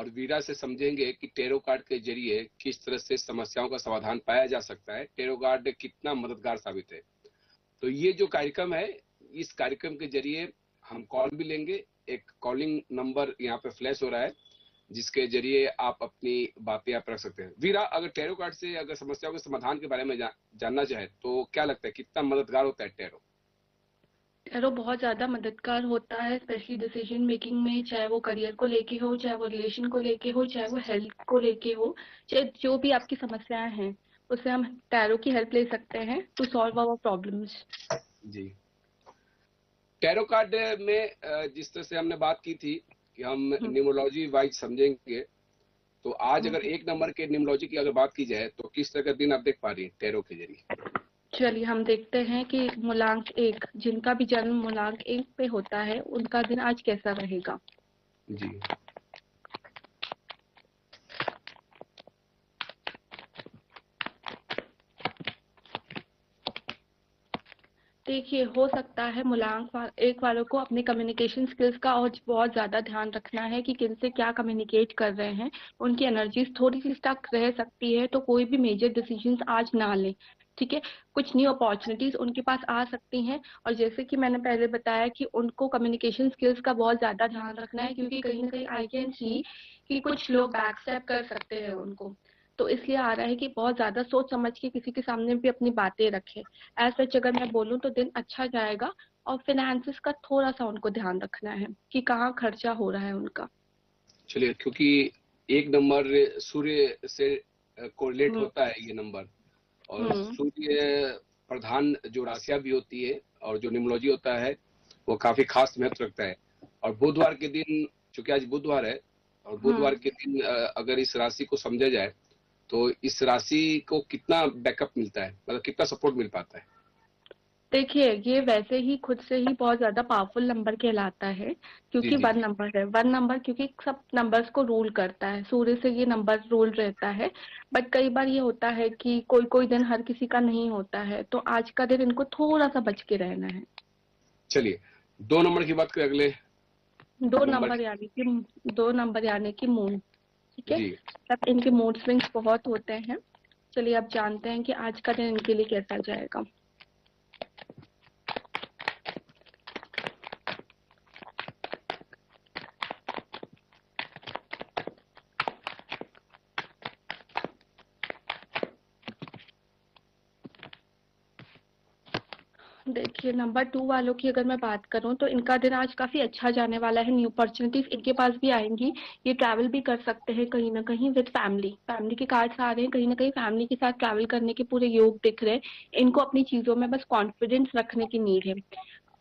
और वीरा से समझेंगे कि टैरो कार्ड के जरिए किस तरह से समस्याओं का समाधान पाया जा सकता है, टैरो कार्ड कितना मददगार साबित है। तो ये जो कार्यक्रम है, इस कार्यक्रम के जरिए हम कॉल भी लेंगे। एक कॉलिंग नंबर यहाँ पे फ्लैश हो रहा है जिसके जरिए आप अपनी बातें आप रख सकते हैं। वीरा, अगर टैरो कार्ड से अगर समस्याओं के समाधान के बारे में जानना चाहे तो क्या लगता है, कितना मददगार होता है टैरो? टैरो बहुत ज्यादा मददगार होता है, स्पेशली डिसीजन मेकिंग में, चाहे वो करियर को लेके हो, चाहे वो रिलेशन को लेके हो, चाहे वो हेल्थ को लेके हो, चाहे जो भी आपकी समस्याएं हैं उससे हम टैरो की हेल्प ले सकते हैं टू सॉल्व आवर प्रॉब्लम्स। जी, टैरो कार्ड में जिस तरह से हमने बात की थी कि हम न्यूमरोलॉजी वाइज समझेंगे, तो आज अगर एक नंबर के न्यूमरोलॉजी की अगर बात की जाए तो किस तरह का दिन आप देख पा रही हैं टैरो के जरिए? चलिए हम देखते हैं कि मूलांक 1, जिनका भी जन्म मूलांक 1 पे होता है, उनका दिन आज कैसा रहेगा। जी, देखिए, हो सकता है मूलांक 1 वालों को अपने कम्युनिकेशन स्किल्स का और बहुत ज्यादा ध्यान रखना है कि किनसे क्या कम्युनिकेट कर रहे हैं। उनकी एनर्जीज थोड़ी सी स्टक रह सकती है, तो कोई भी मेजर डिसीजंस आज ना लें। ठीक है, कुछ न्यू अपॉर्चुनिटीज उनके पास आ सकती हैं, और जैसे कि मैंने पहले बताया कि उनको कम्युनिकेशन स्किल्स का बहुत ज्यादा ध्यान रखना है, क्योंकि कहीं ना कहीं आई कैन सी कि कुछ लोग बैक स्टेप कर सकते हैं उनको। तो इसलिए आ रहा है कि बहुत ज्यादा सोच समझ के किसी के सामने भी अपनी बातें रखें। एज सच अगर मैं बोलूं तो दिन अच्छा जाएगा, और फिनेंसेस का थोड़ा सा उनको ध्यान रखना है कि कहाँ खर्चा हो रहा है उनका। चलिए, क्योंकि एक नंबर सूर्य से कोरिलेट होता है ये नंबर, और सूर्य प्रधान जो राशियां भी होती है और जो न्यूमरोलॉजी होता है वो काफी खास महत्व रखता है। और बुधवार के दिन, चूंकि आज बुधवार है, और बुधवार के दिन अगर इस राशि को समझा जाए तो इस राशि को कितना बैकअप मिलता है, मतलब कितना सपोर्ट मिल पाता है? देखिए, ये वैसे ही खुद से ही बहुत ज्यादा पावरफुल नंबर कहलाता है, जी क्योंकि जी 1 नंबर है। 1 नंबर क्योंकि सब नंबर्स को रूल करता है, सूर्य से ये नंबर रूल रहता है। बट कई बार ये होता है कि कोई कोई दिन हर किसी का नहीं होता है, तो आज का दिन इनको थोड़ा सा बच के रहना है। चलिए, 2 नंबर की बात करें, अगले 2 नंबर नंबर यानी कि 2 नंबर यानी कि मून। ठीक है, जी। तब इनके मूड स्विंग्स बहुत होते हैं। चलिए अब जानते हैं कि आज का दिन इनके लिए कैसा जाएगा। देखिए, नंबर 2 वालों की अगर मैं बात करूं तो इनका दिन आज काफी अच्छा जाने वाला है। न्यू अपॉर्चुनिटीज इनके पास भी आएंगी। ये ट्रैवल भी कर सकते हैं कहीं ना कहीं विद फैमिली। फैमिली के कार्ड्स आ रहे हैं, कहीं ना कहीं फैमिली के साथ ट्रैवल करने के पूरे योग दिख रहे हैं। इनको अपनी चीजों में बस कॉन्फिडेंस रखने की नीड है,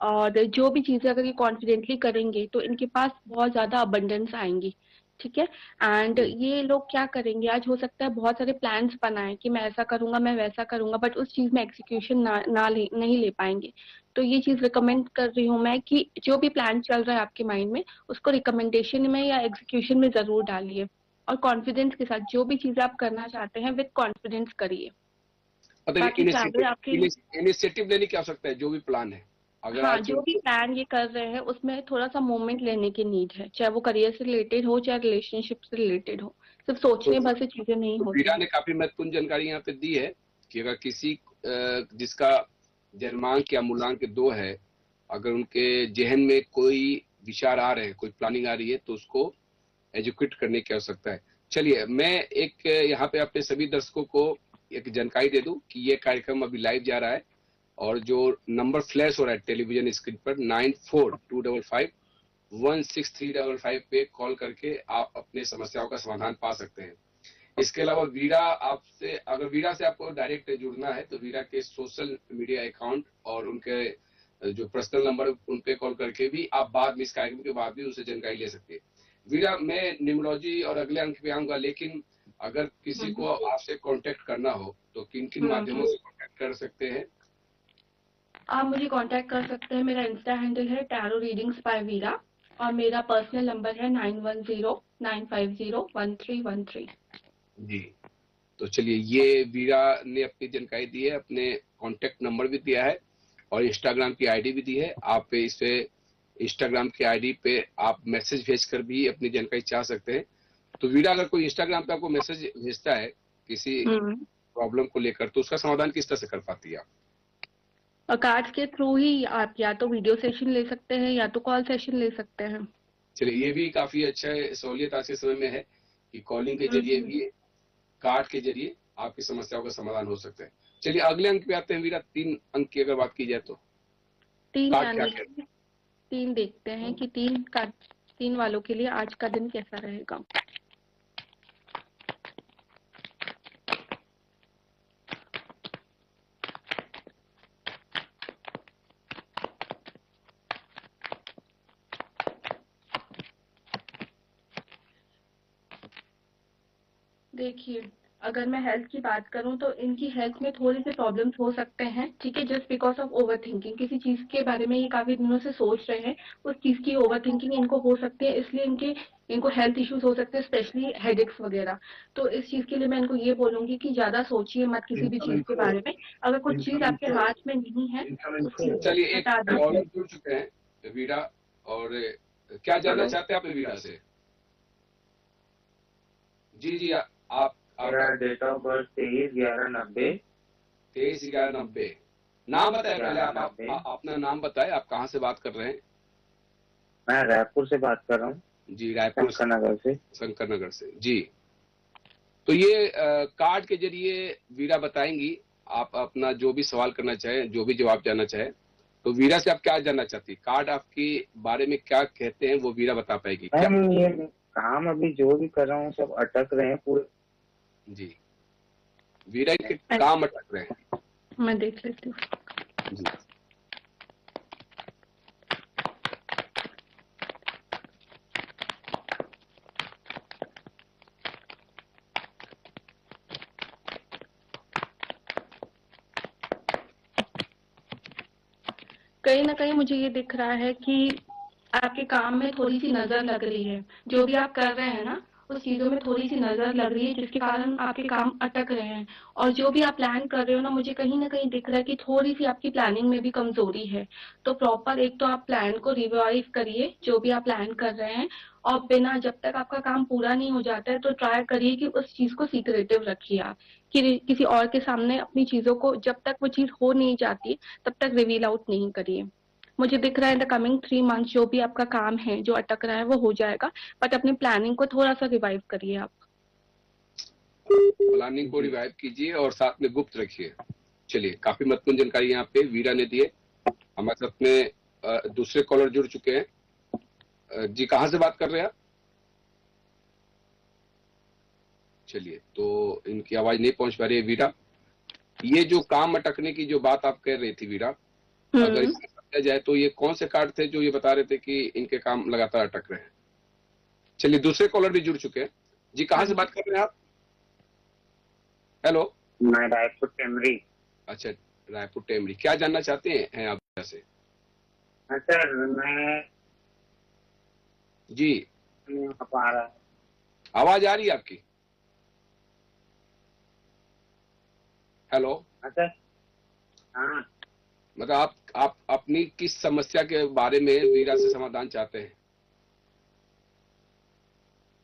और जो भी चीजें अगर ये कॉन्फिडेंटली करेंगे तो इनके पास बहुत ज्यादा अबंडेंस आएंगी। ठीक है, एंड ये लोग क्या करेंगे, आज हो सकता है बहुत सारे प्लान्स बनाए कि मैं ऐसा करूंगा, मैं वैसा करूंगा, बट उस चीज में एग्जीक्यूशन नहीं ले पाएंगे। तो ये चीज रिकमेंड कर रही हूँ मैं कि जो भी प्लान चल रहा है आपके माइंड में, उसको रिकमेंडेशन में या एग्जीक्यूशन में जरूर डालिए, और कॉन्फिडेंस के साथ जो भी चीजें आप करना चाहते हैं विद कॉन्फिडेंस करिए। मतलब बाकी ट्रैवल आपके, इनिशिएटिव लेने की आवश्यकता है, जो भी प्लान है अगर हाँ, आज जो भी प्लान ये कर रहे हैं उसमें थोड़ा सा मोमेंट लेने की नीड है, चाहे वो करियर से रिलेटेड हो चाहे रिलेशनशिप से रिलेटेड हो। सिर्फ तो, सोचने भर से चीजें नहीं तो वीरा होती। ने काफी महत्वपूर्ण जानकारी यहाँ पे दी है कि अगर किसी जिसका जन्मांक या मूलांक 2 है, अगर उनके जहन में कोई विचार आ रहे हैं, कोई प्लानिंग आ रही है, तो उसको एजुकेट करने की आवश्यकता है। चलिए, मैं एक यहाँ पे अपने सभी दर्शकों को एक जानकारी दे दूं कि ये कार्यक्रम अभी लाइव जा रहा है, और जो नंबर फ्लैश हो रहा है टेलीविजन स्क्रीन पर 9425516355 पे कॉल करके आप अपने समस्याओं का समाधान पा सकते हैं। इसके अलावा वीरा से आपको डायरेक्ट जुड़ना है तो वीरा के सोशल मीडिया अकाउंट और उनके जो पर्सनल नंबर उन पे कॉल करके भी आप बाद में, इस कार्यक्रम के बाद भी उनसे जानकारी ले सकते हैं। वीरा, मैं न्यूमरोलॉजी और अगले अंक पे आऊंगा, लेकिन अगर किसी को आपसे कांटेक्ट करना हो तो किन किन माध्यमों से कांटेक्ट कर सकते हैं? आप मुझे कांटेक्ट कर सकते हैं। मेरा इंस्टा हैंडल है टैरो रीडिंग्स बाय वीरा, और मेरा पर्सनल नंबर है 9109501313। जी, तो चलिए, ये वीरा ने अपनी जानकारी दी है, अपने कांटेक्ट नंबर भी दिया है और इंस्टाग्राम की आईडी भी दी है। आप इसे इंस्टाग्राम की आईडी पे आप मैसेज भेजकर भी अपनी जानकारी चाह सकते हैं। तो वीरा अगर कोई इंस्टाग्राम पे आपको मैसेज भेजता है किसी प्रॉब्लम को लेकर, तो उसका समाधान किस तरह से कर पाती है आप? और कार्ड्स के थ्रू ही आप या तो वीडियो सेशन ले सकते हैं या तो कॉल सेशन ले सकते हैं। चलिए, ये भी काफी अच्छा है, सहूलियत आज के समय में है कि कॉलिंग के जरिए भी, कार्ड के जरिए आपकी समस्याओं का समाधान हो सकता है। चलिए अगले अंक पे आते हैं वीरा, 3 अंक की अगर बात की जाए तो 3 कार्ड क्या यानी कहते हैं? 3 देखते हैं कि 3 वालों के लिए आज का दिन कैसा रहेगा। देखिए, अगर मैं हेल्थ की बात करूं तो इनकी हेल्थ में थोड़े से प्रॉब्लम्स हो सकते हैं, ठीक है, just because of over thinking. किसी चीज के बारे में ये काफी दिनों से सोच रहे हैं, उस चीज की ओवर थिंकिंग इनको हो सकती है, इसलिए इनको हेल्थ इश्यूज हो सकते हैं, स्पेशली हेडेक्स वगैरह। तो इस चीज के लिए मैं इनको ये बोलूंगी कि ज्यादा सोचिए मत किसी भी चीज के बारे में। अगर कुछ चीज आपके हाथ में नहीं है, उस चीज को चलिए, एक हटा दीजिए। कॉलर जुड़ चुके हैं वीरा, और क्या जानना चाहते हैं आप वीरा से? जी जी, आप मेरा डेट ऑफ बर्थ 23/11/90। 23/11/90। नाम बताए पहले, आप 11/90। अपना नाम बताए, आप कहाँ से बात कर रहे हैं? मैं रायपुर से बात कर रहा हूँ, जी, रायपुर शंकर नगर से। शंकर नगर से जी। तो ये कार्ड के जरिए वीरा बताएंगी, आप अपना जो भी सवाल करना चाहें, जो भी जवाब जानना चाहें। तो वीरा से आप क्या जानना चाहती? कार्ड आपके बारे में क्या कहते हैं वो वीरा बता पाएगी क्या? मैम, ये काम अभी जो भी कर रहा हूँ सब अटक रहे हैं पूरे। जी, वीरा के काम अटक रहे हैं। मैं देख लेती हूँ। जी, कहीं ना कहीं मुझे ये दिख रहा है कि आपके काम में थोड़ी सी नजर लग रही है। जो भी आप कर रहे हैं ना, उस चीजों में थोड़ी सी नजर लग रही है, जिसके कारण आपके काम अटक रहे हैं। और जो भी आप प्लान कर रहे हो ना, मुझे कहीं ना कहीं दिख रहा है कि थोड़ी सी आपकी प्लानिंग में भी कमजोरी है। तो प्रॉपर एक तो आप प्लान को रिवाइव करिए, जो भी आप प्लान कर रहे हैं। और बिना, जब तक आपका काम पूरा नहीं हो जाता है, तो ट्राई करिए कि उस चीज को सीक्रेटिव रखिए आप, कि किसी और के सामने अपनी चीजों को, जब तक वो चीज हो नहीं जाती तब तक रिवील आउट नहीं करिए। मुझे दिख रहा है इन द कमिंग 3 मंथ्स जो भी आपका काम है जो अटक रहा है वो हो जाएगा, बट अपनी प्लानिंग को थोड़ा सा रिवाइव करिए आप। प्लानिंग को रिवाइव कीजिए और साथ में गुप्त रखिए। चलिए, काफी महत्वपूर्ण जानकारी यहाँ पे वीरा ने दी है। हमारे साथ में दूसरे कॉलर जुड़ चुके हैं। जी, कहाँ से बात कर रहे हैं आप? चलिए, तो इनकी आवाज नहीं पहुंच पा रही है वीरा। ये जो काम अटकने की जो बात आप कह रही थी वीरा, अगर इसमें समझा जाए तो ये कौन से कार्ड थे जो ये बता रहे थे कि इनके काम लगातार अटक रहे हैं? चलिए, दूसरे कॉलर भी जुड़ चुके हैं। जी, कहाँ से बात कर रहे हैं आप? हेलो। मैं रायपुर टेमरी। अच्छा, रायपुर टेमरी। क्या जानना चाहते हैं आप वीरा से? सर, मैं जी, नहीं हो पा रहा है। आवाज आ रही है आपकी? हेलो। सर, हाँ। मतलब आप अपनी किस समस्या के बारे में वीरा से समाधान चाहते हैं?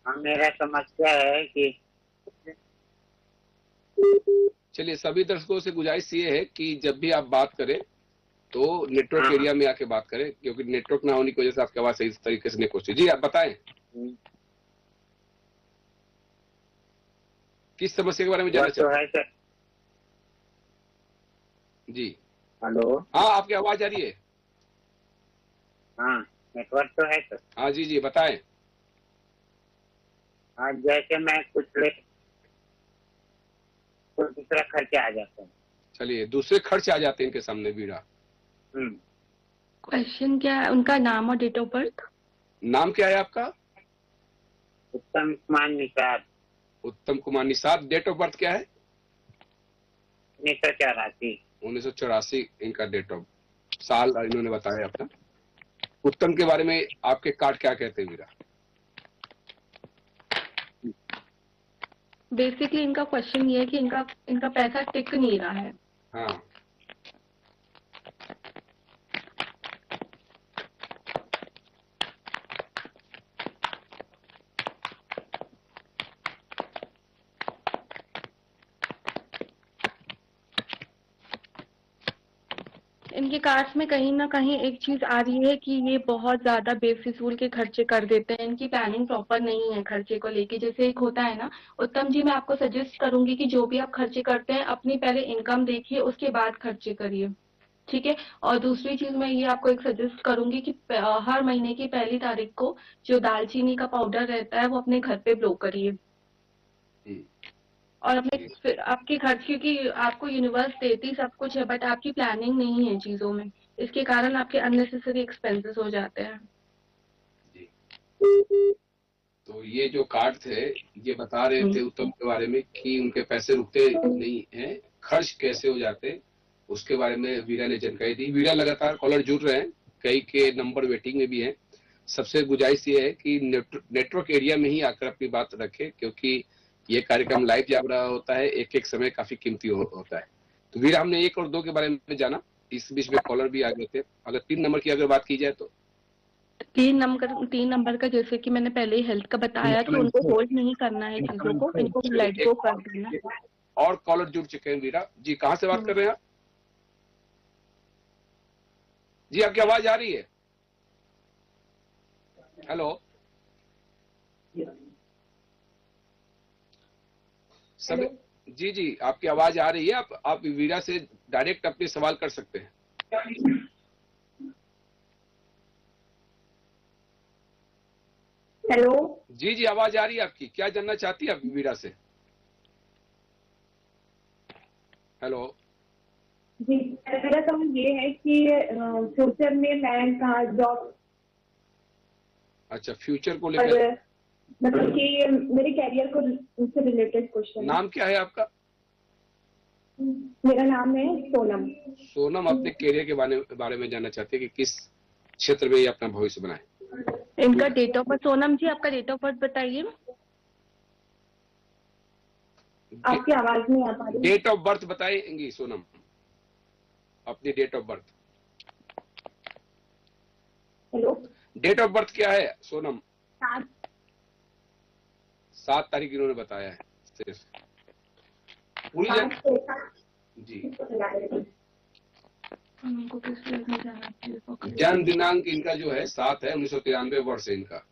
हाँ, मेरा समस्या है कि चलिए, सभी दर्शकों से गुजारिश ये है कि जब भी आप बात करें तो नेटवर्क एरिया में आके बात करें, क्योंकि नेटवर्क ना होने की वजह से आपकी आवाज सही तरीके से नहीं पहुंची। जी, आप बताएं किस समस्या के बारे में जानना चाहते है सर। हैं? जी, हेलो। हाँ, आपकी आवाज आ रही है। हाँ, नेटवर्क तो है सर। हाँ जी जी, बताएं। हाँ, जैसे मैं कुछ दूसरा खर्चा आ जाता है। चलिए, दूसरे खर्च आ जाते हैं इनके सामने वीरा। क्वेश्चन क्या है? उनका नाम और डेट ऑफ बर्थ? नाम क्या है आपका? उत्तम Kumar Nishad. Uttam Kumar Nishad. Date of birth क्या है? 1984। 1984 इनका डेट ऑफ साल इन्होंने बताया अपना। उत्तम के बारे में आपके कार्ड क्या कहते हैं वीरा? बेसिकली इनका क्वेश्चन ये है कि इनका पैसा टिक नहीं रहा है। हाँ, इनके कार्ड्स में कहीं ना कहीं एक चीज आ रही है कि ये बहुत ज्यादा बेफिजूल के खर्चे कर देते हैं। इनकी प्लानिंग प्रॉपर नहीं है खर्चे को लेके। जैसे एक होता है ना, उत्तम जी, मैं आपको सजेस्ट करूंगी कि जो भी आप खर्चे करते हैं अपनी पहले इनकम देखिए, उसके बाद खर्चे करिए, ठीक है। और दूसरी चीज मैं ये आपको एक सजेस्ट करूंगी कि हर महीने की पहली तारीख को जो दालचीनी का पाउडर रहता है वो अपने घर पे ब्लो करिए। हम्म, और अपने चलिए। फिर आपके खर्च, क्योंकि आपको यूनिवर्स देती सब कुछ है बट आपकी प्लानिंग नहीं है चीजों में, इसके कारण आपके अननेसेसरी एक्सपेंसेस हो जाते हैं। जी, तो ये जो कार्ड थे, ये बता रहे थे उत्तम के बारे में कि उनके पैसे रुकते नहीं हैं, खर्च कैसे हो जाते हैं, उसके बारे में वीरा ने जानकारी दी। वीरा लगातार कॉलर जुड़ रहे हैं, कई के नंबर वेटिंग में भी हैं। सबसे गुजारिश ये है कि नेटवर्क एरिया में ही आकर अपनी बात रखें, क्योंकि ये कार्यक्रम लाइव जा रहा होता है, एक एक समय काफी कीमती होता है। तो वीरा, हमने 1 और 2 के बारे में जाना, इस बीच में कॉलर भी आ गए थे। अगर 3 नंबर की अगर बात की जाए तो 3 नंबर का जैसे कि मैंने पहले ही हेल्थ का बताया कि उनको होल्ड नहीं करना है चीजों को, इनको लेट चलिए, गो कर देना। एक और कॉलर जुड़ चुके हैं। वीरा जी, कहाँ से बात कर रहे हैं आप? जी, आपकी आवाज आ रही है? हेलो, सब जी जी, आपकी आवाज आ रही है। आप वीरा से डायरेक्ट अपने सवाल कर सकते हैं। हेलो जी जी, आवाज आ रही है आपकी। क्या जानना चाहती है आप वीरा से? हेलो जी, मेरा सवाल ये है कि फ्यूचर में मैं कहाँ जॉब, अच्छा, फ्यूचर को लेकर मतलब कि मेरे कैरियर को उससे रिलेटेड क्वेश्चन है। नाम क्या है आपका? मेरा नाम है सोनम। सोनम अपने करियर के बारे में जानना चाहते हैं कि किस क्षेत्र में ये अपना भविष्य बनाए। इनका डेट ऑफ बर्थ, सोनम जी आपका डेट ऑफ बर्थ बताइए। आपकी आवाज नहीं आ पा रही। डेट ऑफ बर्थ बताएंगी सोनम, अपनी date of birth. Hello, date of birth क्या है सोनम? 7 7 तारीख इन्होंने बताया है सिर्फ। पूरी जन जी, उनको किस में जाना चाहिए? जन्म दिनांक इनका जो है 7 है, 1993 वर्ष है इनका।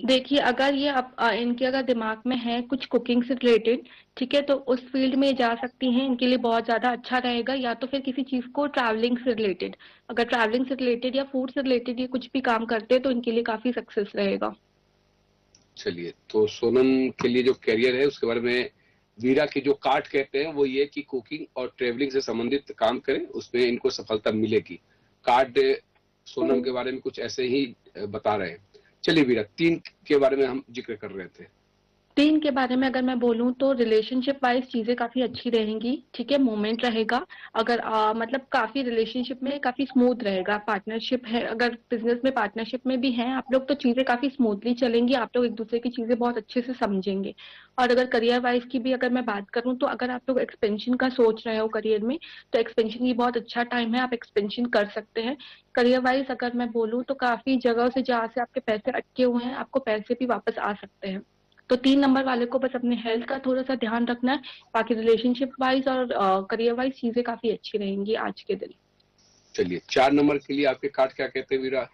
देखिए, अगर ये इनके अगर दिमाग में है कुछ कुकिंग से रिलेटेड, ठीक है, तो उस फील्ड में जा सकती हैं, इनके लिए बहुत ज्यादा अच्छा रहेगा। या तो फिर किसी चीज को ट्रैवलिंग से रिलेटेड, अगर ट्रैवलिंग से रिलेटेड या फूड से रिलेटेड ये कुछ भी काम करते हैं तो इनके लिए काफी सक्सेस रहेगा। चलिए, तो सोनम के लिए जो करियर है उसके बारे में वीरा के जो कार्ड कहते हैं वो ये कि कुकिंग और ट्रेवलिंग से संबंधित काम करें, उसमें इनको सफलता मिलेगी। कार्ड सोनम के बारे में कुछ ऐसे ही बता रहे हैं। चलिए वीरा, 3 के बारे में हम जिक्र कर रहे थे। 3 के बारे में अगर मैं बोलूं तो रिलेशनशिप वाइज चीजें काफी अच्छी रहेंगी, ठीक है, मोमेंट रहेगा। अगर मतलब काफी रिलेशनशिप में काफी स्मूथ रहेगा। पार्टनरशिप है, अगर बिजनेस में पार्टनरशिप में भी हैं आप लोग तो चीजें काफी स्मूथली चलेंगी, आप लोग एक दूसरे की चीजें बहुत अच्छे से समझेंगे। और अगर करियर वाइज की भी अगर मैं बात करूं तो अगर आप लोग एक्सपेंशन का सोच रहे हो करियर में, तो एक्सपेंशन की बहुत अच्छा टाइम है, आप एक्सपेंशन कर सकते हैं। करियर वाइज अगर मैं बोलूँ तो काफी जगह से जहाँ से आपके पैसे अटके हुए हैं, आपको पैसे भी वापस आ सकते हैं। तो 3 नंबर वाले को बस अपने हेल्थ का थोड़ा सा ध्यान रखना है। बाकी रिलेशनशिप वाइज और करियर वाइज चीजें काफी अच्छी रहेंगी आज के दिन। चलिए, 4 नंबर के लिए आपके कार्ड क्या कहते हैं वीरा?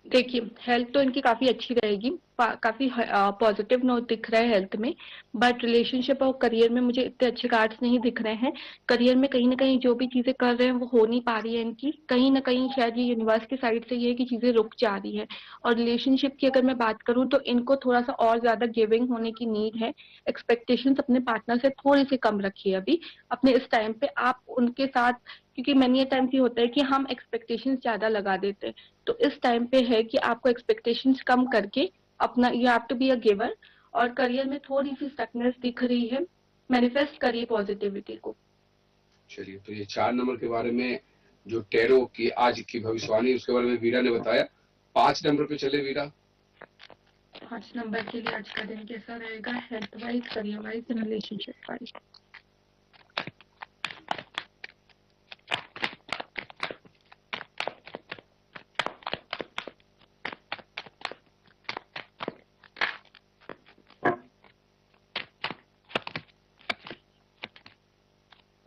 देखिए, हेल्थ तो इनकी काफी अच्छी रहेगी, काफी पॉजिटिव नोट दिख रहा है हेल्थ में। बट रिलेशनशिप और करियर में मुझे इतने अच्छे कार्ड्स नहीं दिख रहे हैं। करियर में कहीं ना कहीं जो भी चीजें कर रहे हैं वो हो नहीं पा रही है इनकी, कहीं ना कहीं शायद ये यूनिवर्स की साइड से ये है कि चीजें रुक जा रही है। और रिलेशनशिप की अगर मैं बात करूँ तो इनको थोड़ा सा और ज्यादा गिविंग होने की नीड है। एक्सपेक्टेशंस अपने पार्टनर से थोड़ी सी कम रखिए अभी अपने इस टाइम पे आप उनके साथ, क्योंकि मैनी टाइम्स ये होता है कि हम एक्सपेक्टेशंस ज्यादा लगा देते हैं। तो इस टाइम पे है कि आपको एक्सपेक्टेशंस कम करके अपना, you have to be a giver. और करियर में थोड़ी सी स्टकनेस दिख रही है, मैनिफेस्ट करिए पॉजिटिविटी को। चलिए, तो ये 4 नंबर के बारे में जो टैरो की आज की भविष्यवाणी उसके बारे में वीरा ने बताया। 5 नंबर पे चले वीरा। 5 नंबर के लिए आज का दिन कैसा रहेगा, health wise, career wise, relationship wise.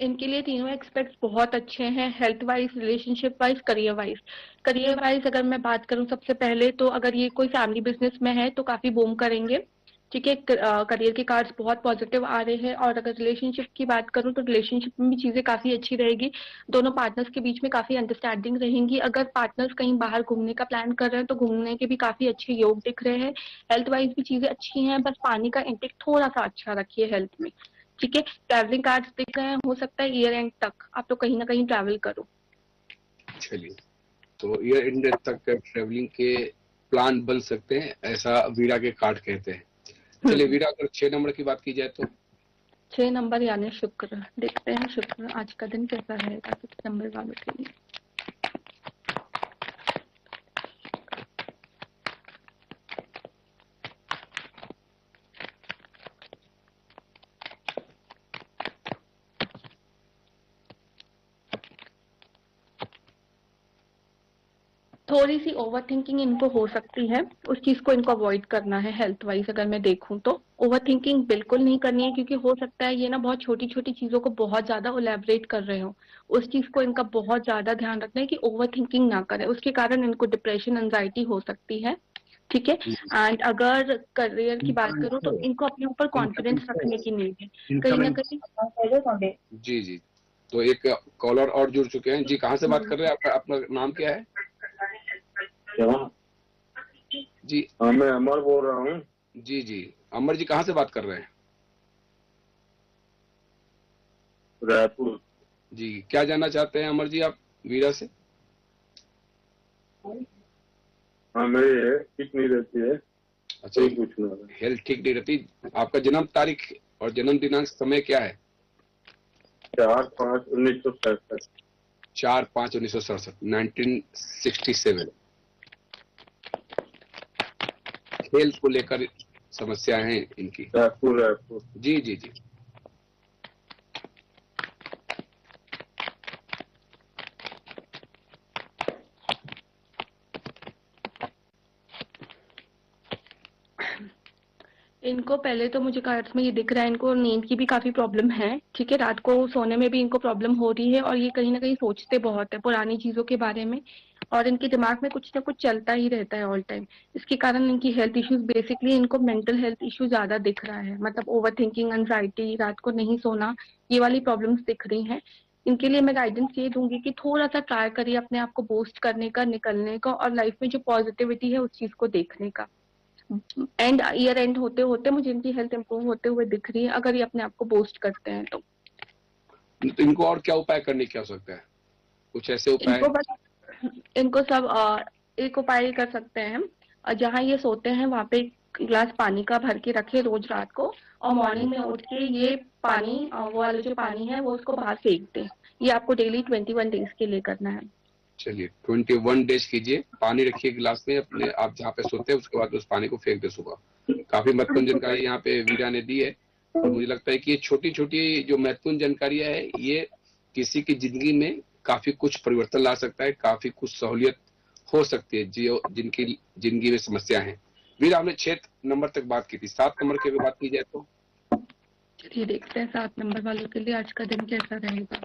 इनके लिए तीनों एक्सपेक्ट्स बहुत अच्छे हैं, health wise, relationship wise, career wise. Career wise अगर मैं बात करूं सबसे पहले तो अगर ये कोई फैमिली बिजनेस में है तो काफी बूम करेंगे। ठीक है, करियर के कार्ड्स बहुत पॉजिटिव आ रहे हैं। और अगर रिलेशनशिप की बात करूं तो रिलेशनशिप में भी चीजें काफी अच्छी रहेगी, दोनों पार्टनर्स के बीच में काफी अंडरस्टैंडिंग रहेंगी। अगर पार्टनर्स कहीं बाहर घूमने का प्लान कर रहे हैं तो घूमने के भी काफी अच्छे योग दिख रहे हैं। हेल्थ वाइज भी चीजें अच्छी हैं, बस पानी का इंटेक थोड़ा सा अच्छा रखिए हेल्थ में। ठीक है, ट्रैवलिंग कार्ड्स दिख रहे हैं, हो सकता है ईयर एंड तक आप लोग कहीं ना कहीं ट्रैवल करो। चलिए, तो ईयर एंड तक ट्रेवलिंग के प्लान बन सकते हैं, ऐसा वीरा के कार्ड कहते हैं। चलिए वीरा, अगर 6 नंबर की बात की जाए तो 6 नंबर यानी शुक्र, देखते हैं शुक्र आज का दिन कैसा रहेगा 6 नंबर वालों के लिए। थोड़ी सी ओवर थिंकिंग इनको हो सकती है, उस चीज को इनको अवॉइड करना है। हेल्थ वाइज अगर मैं देखूं तो ओवर थिंकिंग बिल्कुल नहीं करनी है, क्योंकि हो सकता है ये ना बहुत छोटी छोटी चीजों को बहुत ज्यादा ओलैबोरेट कर रहे हो। उस चीज को इनका बहुत ज्यादा ध्यान रखना है कि ओवर थिंकिंग ना करें, उसके कारण इनको डिप्रेशन, एंजाइटी हो सकती है। ठीक है, एंड अगर करियर की बात करूं तो इनको अपने ऊपर कॉन्फिडेंस रखने की नीड है कहीं ना कहीं। जी जी, तो एक कॉलर और जुड़ चुके हैं जी। कहाँ से बात कर रहे हैं, आपका अपना नाम क्या है जी? मैं अमर बोल रहा हूँ। जी जी, अमर जी कहाँ से बात कर रहे हैं? रायपुर। जी, क्या जानना चाहते हैं अमर जी आप वीरा से? हाँ, मेरी ठीक नहीं रहती है। अच्छा, पूछना है। हेल्थ ठीक नहीं रहती। आपका जन्म तारीख और जन्म दिनांक समय क्या है? 4/5/1967। 4/5/1967, 1967। हेल्थ को लेकर समस्या है इनकी। रायपुर रायपुर। जी जी जी, इनको पहले तो मुझे कार्ड्स में ये दिख रहा है, इनको नींद की भी काफी प्रॉब्लम है। ठीक है, रात को सोने में भी इनको प्रॉब्लम हो रही है, और ये कहीं ना कहीं सोचते बहुत है पुरानी चीजों के बारे में, और इनके दिमाग में कुछ ना कुछ चलता ही रहता है ऑल टाइम। इसके कारण इनकी हेल्थ इश्यूज, बेसिकली इनको मेंटल हेल्थ इश्यू ज्यादा दिख रहा है, मतलब ओवर थिंकिंग, एंजाइटी, रात को नहीं सोना, ये वाली प्रॉब्लम्स दिख रही हैं। इनके लिए मैं गाइडेंस ये दूंगी कि थोड़ा सा ट्राई करिए अपने आप को बूस्ट करने का, निकलने का, और लाइफ में जो पॉजिटिविटी है उस चीज को देखने का। एंड ईयर एंड होते होते मुझे इनकी हेल्थ इंप्रूव होते हुए दिख रही है, अगर ये अपने आप को बूस्ट करते हैं तो। इनको और क्या उपाय करने की आवश्यकता है? कुछ ऐसे उपाय? इनको बस, इनको सब एक उपाय कर सकते हैं, जहाँ ये सोते हैं वहां पे एक गिलास पानी का भर के रखे रोज रात को, और मॉर्निंग में उठ के ये पानी, वो वाला जो पानी है वो उसको बाहर फेंक दे। ये आपको डेली 21 डेज के लिए करना है। चलिए, 21 डेज कीजिए। पानी रखिए गिलास में अपने, आप जहाँ पे सोते हैं, उसके बाद उस पानी को फेंक दे सुबह। काफी महत्वपूर्ण जानकारी यहाँ पे वीरा ने दी है, और मुझे लगता है कि ये छोटी छोटी जो महत्वपूर्ण जानकारियां है, ये किसी की जिंदगी में काफी कुछ परिवर्तन ला सकता है, काफी कुछ सहूलियत हो सकती है जो जिनकी जिंदगी में समस्या है। वीरा, हमने 6 नंबर तक बात की थी, 7 नंबर की अगर बात की जाए तो चलिए देखते हैं 7 नंबर वालों के लिए आज का दिन कैसा रहेगा।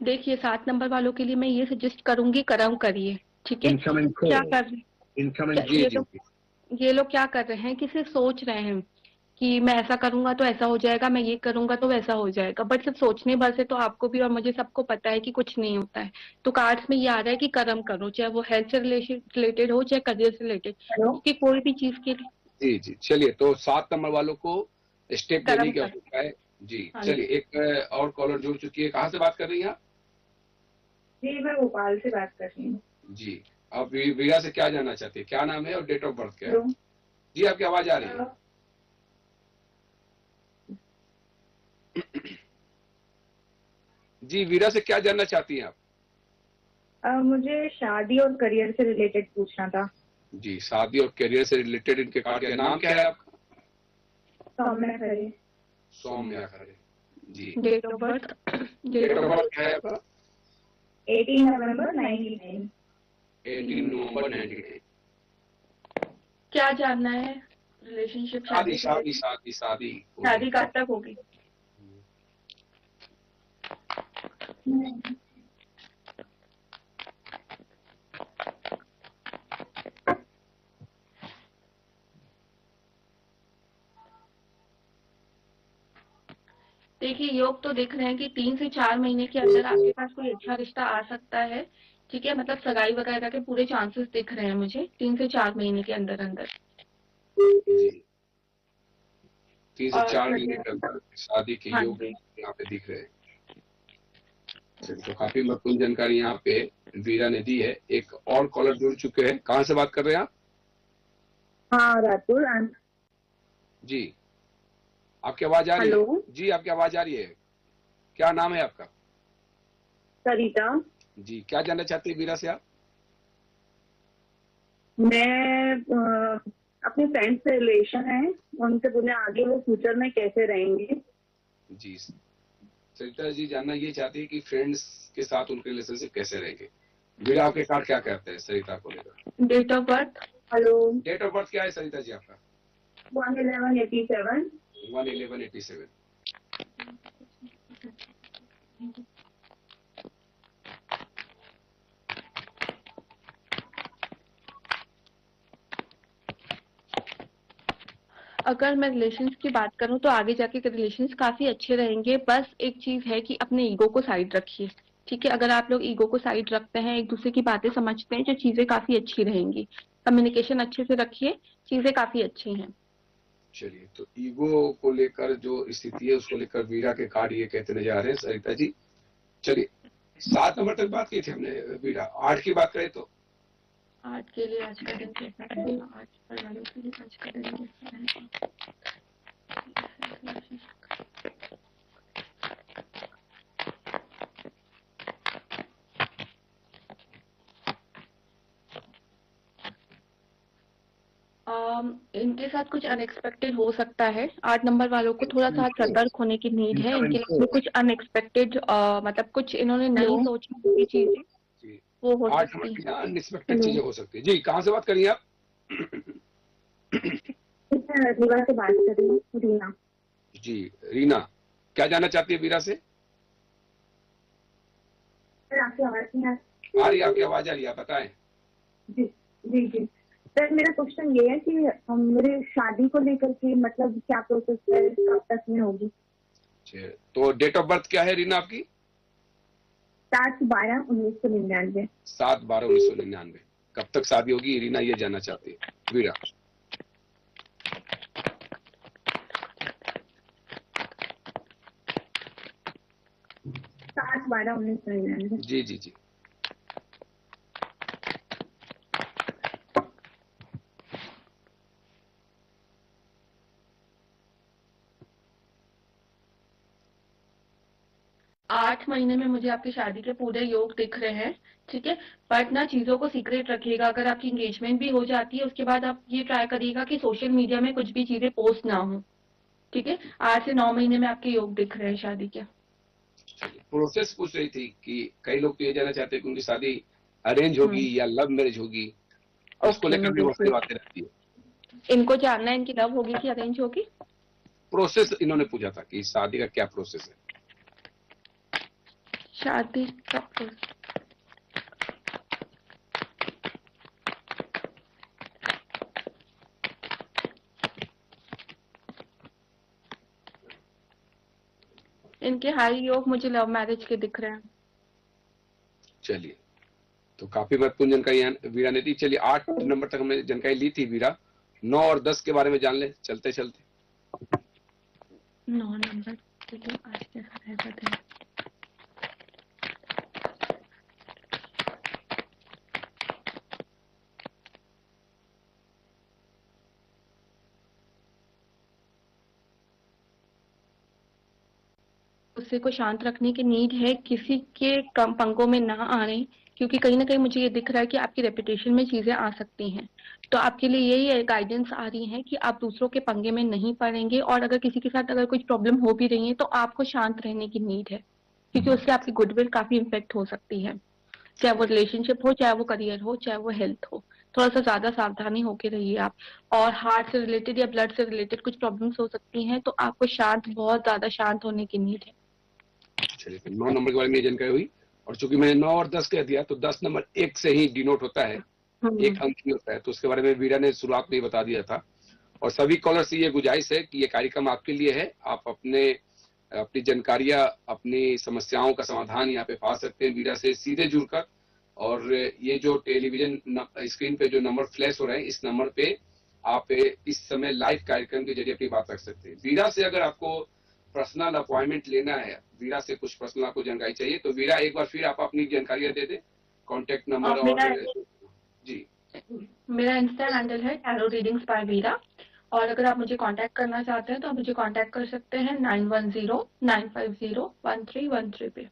देखिए 7 नंबर वालों के लिए मैं ये सजेस्ट करूंगी, कर्म करिए। ठीक है, क्या कर जी ये जी लोग, जी ये लोग क्या कर रहे हैं कि सिर्फ सोच रहे हैं कि मैं ऐसा करूंगा तो ऐसा हो जाएगा, मैं ये करूंगा तो वैसा हो जाएगा, बट सिर्फ सोचने भर से तो आपको भी और मुझे सबको पता है कि कुछ नहीं होता है। तो कार्ड्स में ये आ रहा है कि कर्म करो, चाहे वो हेल्थ से रिलेटेड हो, चाहे करियर से रिलेटेड, क्योंकि कोई भी चीज के लिए जी जी। चलिए, तो 7 नंबर वालों को स्टेप लेने कर्म की कर। आवश्यकता है जी। हाँ चलिए, जी, एक और कॉलर जुड़ चुकी है। कहाँ से बात कर रही हैं आप? जी मैं भोपाल से बात कर रही हूँ। जी, आप वीरा से क्या जानना चाहते हैं? क्या नाम है और डेट ऑफ बर्थ क्या है? हेलो। जी, आपकी आवाज आ रही है। जी, वीरा से क्या जानना चाहती हैं आप? मुझे शादी और करियर से रिलेटेड पूछना था। जी, शादी और करियर से रिलेटेड इनके कार्ड का नाम क्या है आपका? सौम्या खरे। सौम्या खरे। जी, date of birth date of birth क्या है आपका? 18 नवंबर 99। 18 नवंबर 99। क्या जानना है? रिलेशनशिप, शादी शादी से शादी related? शादी शादी को शादी लेकर। कब तक होगी? देखिए, योग तो दिख रहे हैं कि 3 से 4 महीने के अंदर आपके पास कोई अच्छा रिश्ता आ सकता है। ठीक है, मतलब सगाई वगैरह के पूरे चांसेस दिख रहे हैं मुझे 3 से 4 महीने के अंदर अंदर। जी, 3 से 4 महीने और के अंदर शादी के हाँ योग जी, यहाँ पे दिख रहे हैं। चलिए, तो काफी महत्वपूर्ण जानकारी यहाँ पे वीरा ने दी है। एक और कॉलर जुड़ चुके हैं। कहाँ से बात कर रहे हैं आप? हाँ, राजपुर। जी, आपकी आवाज आ रही है? हेलो। जी, आपकी आवाज आ रही है। क्या नाम है आपका? सरिता। जी, क्या जानना चाहती है वीरा से आप? मैं अपने फ्रेंड से रिलेशन है, उनसे बोले आगे वो फ्यूचर में कैसे रहेंगे। जी, सरिता जी जानना ये चाहती है कि फ्रेंड्स के साथ उनके रिलेशनशिप कैसे रहेंगे। वीरा आपके कार्ड क्या कहते हैं सरिता को लेकर? Date of birth. Hello. Date of birth क्या है सरिता जी आपका? 11187। 1/11/87। अगर मैं रिलेशंस की बात करूं तो आगे जाके के रिलेशंस काफी अच्छे रहेंगे। बस एक चीज है कि अपने ईगो को साइड रखिए। ठीक है, अगर आप लोग ईगो को साइड रखते हैं, एक दूसरे की बातें समझते हैं, तो चीजें काफी अच्छी रहेंगी। कम्युनिकेशन अच्छे से रखिए, चीजें काफी अच्छी हैं। चलिए, तो ईगो को लेकर जो स्थिति है उसको लेकर वीरा के कार्ड ये कहते नजर आ रहे हैं सरिता जी। चलिए, 7 नंबर तक बात की थी हमने वीरा। 8 की बात करें तो? आज के लिए आज का दिन कैसा रहेगा? आज पर वालों के लिए आज का दिन कैसा रहेगा? 'इनके साथ कुछ अनएक्सपेक्टेड हो सकता है। 8 नंबर वालों को थोड़ा सा सतर्क होने की नीड है। इनके लिए कुछ अनएक्सपेक्टेड, मतलब कुछ इन्होंने नहीं हेलो। सोची हुई चीजें जी, वो हो 8 नंबर सकती की हैं। ना अनएक्सपेक्टेड हेलो। चीजें हो सकती है। जी, कहाँ से बात करिए आप? मैं रीवा से बात कर रही हूँ, रीना। जी, रीना क्या जानना चाहती है वीरा से? सर आपकी आवाज नहीं आ आ रही है, आपकी आवाज आ रही है, आप बताएं। जी। जी जी। सर मेरा क्वेश्चन ये है कि मेरी शादी को लेकर के मतलब क्या प्रोसेस है, कब तक में होगी। अच्छा, तो डेट ऑफ बर्थ क्या है रीना आपकी? 7/12/1999। 7/12/1999। कब तक शादी होगी रीना ये जानना चाहती है वीरा। 7/12/1999। जी जी जी। 8 महीने में मुझे आपकी शादी के पूरे योग दिख रहे हैं। ठीक है, बट ना चीजों को सीक्रेट रखिएगा। अगर आपकी एंगेजमेंट भी हो जाती है उसके बाद आप ये ट्राई करिएगा कि सोशल मीडिया में कुछ भी चीजें पोस्ट ना हो। ठीक है, 8 से 9 महीने में आपके योग दिख रहे हैं शादी के। प्रोसेस पूछ रही थी कि कई लोग तो ये जानना चाहते हैं कि उनकी शादी अरेंज होगी या लव मैरिज होगी। इसको ओके, लेकर मैं भी बहुत सी बिल्कुल। बातें रहती है। इनको जानना है इनकी लव होगी कि अरेंज होगी। प्रोसेस इन्होंने पूछा था कि शादी का क्या प्रोसेस है। शादी का इनके हाई योग मुझे लव मैरिज के दिख रहे हैं। चलिए, तो काफी महत्वपूर्ण जानकारी वीरा ने दी। चलिए, 8 नंबर तक हमने जानकारी ली थी वीरा। 9 और 10 के बारे में जान ले चलते चलते। 9 नंबर के लिए आज कैसा रहेगा दिन? गुस्से को शांत रखने की नीड है, किसी के कम पंगों में ना आने, क्योंकि कहीं ना कहीं मुझे ये दिख रहा है कि आपकी रेपुटेशन में चीजें आ सकती हैं। तो आपके लिए यही गाइडेंस आ रही है कि आप दूसरों के पंगे में नहीं पड़ेंगे, और अगर किसी के साथ अगर कुछ प्रॉब्लम हो भी रही है तो आपको शांत रहने की नीड है, क्योंकि उससे आपकी गुडविल काफी इम्पेक्ट हो सकती है, चाहे वो रिलेशनशिप हो, चाहे वो करियर हो, चाहे वो हेल्थ हो। थोड़ा सा ज्यादा सावधानी होके रहिए आप। और हार्ट से रिलेटेड या ब्लड से रिलेटेड कुछ प्रॉब्लम्स हो सकती हैं, तो आपको बहुत ज्यादा शांत होने की नीड है। चलिए, 9 नंबर के बारे में जानकारी हुई, और चूंकि मैंने 9 और 10 कह दिया तो 10 नंबर 1 से ही डिनोट होता है, एक अंक ही होता है, तो उसके बारे में वीरा ने शुरुआत में ही बता दिया था। और सभी कॉलर से ये गुजारिश है कि ये कार्यक्रम आपके लिए है। आप अपनी जानकारियां, अपनी समस्याओं का समाधान यहाँ पे पा सकते हैं वीरा से सीधे जुड़कर। और ये जो टेलीविजन स्क्रीन पे जो नंबर फ्लैश हो रहे हैं, इस नंबर पे आप इस समय लाइव कार्यक्रम के जरिए अपनी बात रख सकते हैं। वीरा से अगर आपको पर्सनल अपॉइंटमेंट लेना है, वीरा से कुछ पर्सनल आपको जानकारी चाहिए, तो वीरा एक बार फिर आप अपनी जानकारियां दे दें, कॉन्टेक्ट नंबर और जी। मेरा इंस्टा हैंडल है टैरो रीडिंग्स बाय वीरा, और अगर आप मुझे कांटेक्ट करना चाहते हैं तो आप मुझे कांटेक्ट कर सकते हैं 9109501313 पे।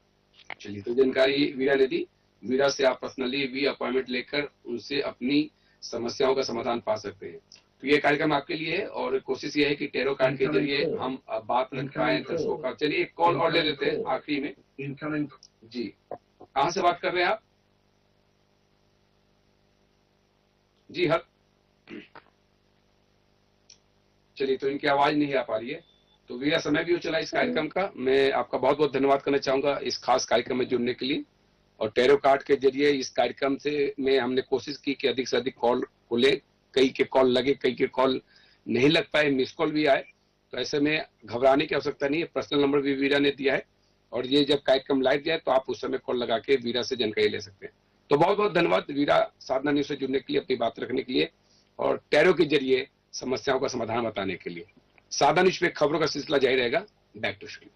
चलिए, तो जानकारी वीरा ने दी। वीरा से आप पर्सनली भी अपॉइंटमेंट लेकर उनसे अपनी समस्याओं का समाधान पा सकते हैं। तो ये कार्यक्रम आपके लिए है, और कोशिश ये है कि टैरो कार्ड के जरिए हम बात रख पाए दर्शकों का। चलिए, एक कॉल और ले लेते हैं आखिरी में। जी, कहाँ से बात कर रहे हैं आप? जी हर चलिए, तो इनकी आवाज नहीं आ पा रही है। तो वीरा, समय भी हो चला इस कार्यक्रम का। मैं आपका बहुत बहुत धन्यवाद करना चाहूंगा इस खास कार्यक्रम में जुड़ने के लिए। और टैरो कार्ड के जरिए इस कार्यक्रम से में हमने कोशिश की कि अधिक से अधिक कॉल को ले। कई के कॉल लगे, कई के कॉल नहीं लग पाए, मिस कॉल भी आए। तो ऐसे में घबराने की आवश्यकता नहीं है। पर्सनल नंबर भी वीरा ने दिया है, और ये जब कार्यक्रम लाइव जाए तो आप उस समय कॉल लगा के वीरा से जानकारी ले सकते हैं। तो बहुत बहुत धन्यवाद वीरा, साधना न्यूज से जुड़ने के लिए, अपनी बात रखने के लिए, और टैरो के जरिए समस्याओं का समाधान बताने के लिए। साधना न्यूज पे खबरों का सिलसिला जारी रहेगा। Back to studio.